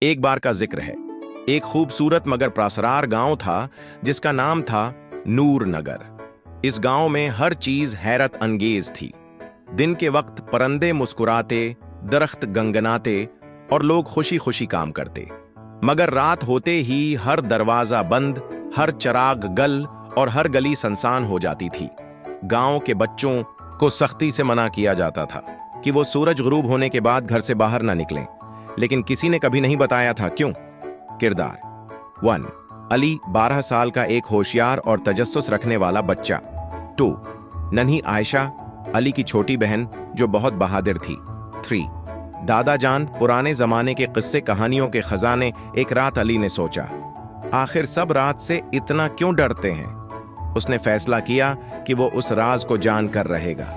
एक बार का जिक्र है। एक खूबसूरत मगर प्रासरार गांव था जिसका नाम था नूर नगर। इस गांव में हर चीज हैरत अंगेज थी। दिन के वक्त परिंदे मुस्कुराते, दरख्त गंगनाते और लोग खुशी खुशी काम करते। मगर रात होते ही हर दरवाजा बंद, हर चिराग गल और हर गली सुनसान हो जाती थी। गांव के बच्चों को सख्ती से मना किया जाता था कि वो सूरज गुरूब होने के बाद घर से बाहर ना निकलें, लेकिन किसी ने कभी नहीं बताया था क्यों। किरदार 1 अली, 12 साल का एक होशियार और तजस्सुस रखने वाला बच्चा। 2 नन्ही आयशा, अली की छोटी बहन जो बहुत बहादुर थी। 3 दादा जान, पुराने जमाने के किस्से कहानियों के खजाने। एक रात अली ने सोचा, आखिर सब रात से इतना क्यों डरते हैं। उसने फैसला किया कि वो उस राज को जानकर रहेगा।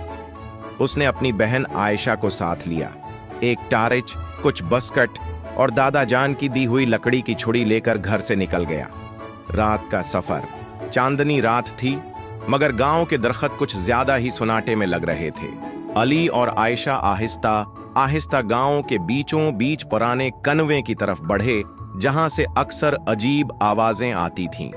उसने अपनी बहन आयशा को साथ लिया। एक टारिच, कुछ बस्कट और दादा जान की दी हुई लकड़ी की छुरी लेकर घर से निकल गया। रात का सफर, चांदनी रात थी, मगर गांव के दरख्त कुछ ज्यादा ही सुनाटे में लग रहे थे। अली और आयशा आहिस्ता आहिस्ता गांव के बीचों बीच पुराने कनवे की तरफ बढ़े, जहां से अक्सर अजीब आवाजें आती थीं।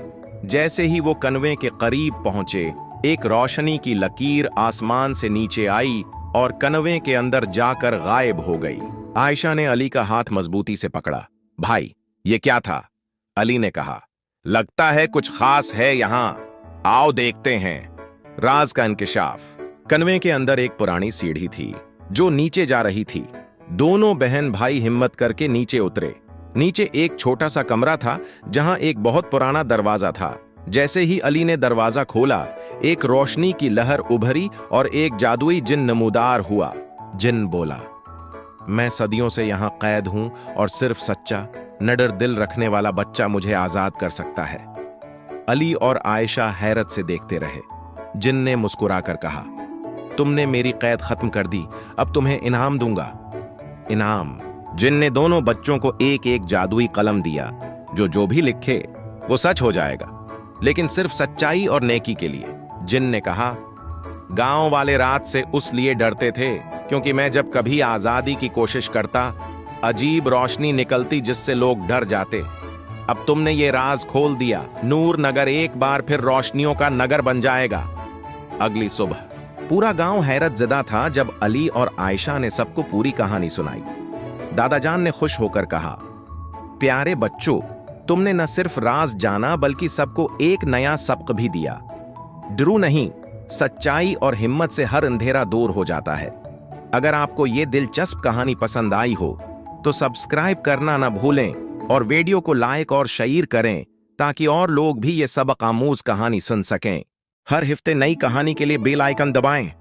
जैसे ही वो कनवे के करीब पहुंचे, एक रोशनी की लकीर आसमान से नीचे आई और कनवे के अंदर जाकर गायब हो गई। आयशा ने अली का हाथ मजबूती से पकड़ा। भाई, ये क्या था? अली ने कहा। लगता है कुछ खास है यहां, आओ देखते हैं। राज का इंकिशाफ। कनवे के अंदर एक पुरानी सीढ़ी थी जो नीचे जा रही थी। दोनों बहन भाई हिम्मत करके नीचे उतरे। नीचे एक छोटा सा कमरा था जहां एक बहुत पुराना दरवाजा था। जैसे ही अली ने दरवाजा खोला, एक रोशनी की लहर उभरी और एक जादुई जिन नमूदार हुआ। जिन बोला, मैं सदियों से यहां कैद हूं और सिर्फ सच्चा, निडर दिल रखने वाला बच्चा मुझे आजाद कर सकता है। अली और आयशा हैरत से देखते रहे। जिन ने मुस्कुराकर कहा, तुमने मेरी कैद खत्म कर दी, अब तुम्हें इनाम दूंगा। इनाम? जिन ने दोनों बच्चों को एक एक जादुई कलम दिया, जो भी लिखे वो सच हो जाएगा, लेकिन सिर्फ सच्चाई और नेकी के लिए। जिन ने कहा, गांव वाले रात से उस लिए डरते थे क्योंकि मैं जब कभी आजादी की कोशिश करता, अजीब रोशनी निकलती जिससे लोग डर जाते। अब तुमने ये राज खोल दिया, नूर नगर एक बार फिर रोशनियों का नगर बन जाएगा। अगली सुबह पूरा गांव हैरत ज़दा था जब अली और आयशा ने सबको पूरी कहानी सुनाई। दादा जान ने खुश होकर कहा, प्यारे बच्चों, तुमने न सिर्फ राज जाना बल्कि सबको एक नया सबक भी दिया। डरो नहीं, सच्चाई और हिम्मत से हर अंधेरा दूर हो जाता है। अगर आपको ये दिलचस्प कहानी पसंद आई हो तो सब्सक्राइब करना न भूलें और वीडियो को लाइक और शेयर करें ताकि और लोग भी ये सबक आमूज कहानी सुन सकें। हर हफ्ते नई कहानी के लिए बेल आइकन दबाएं।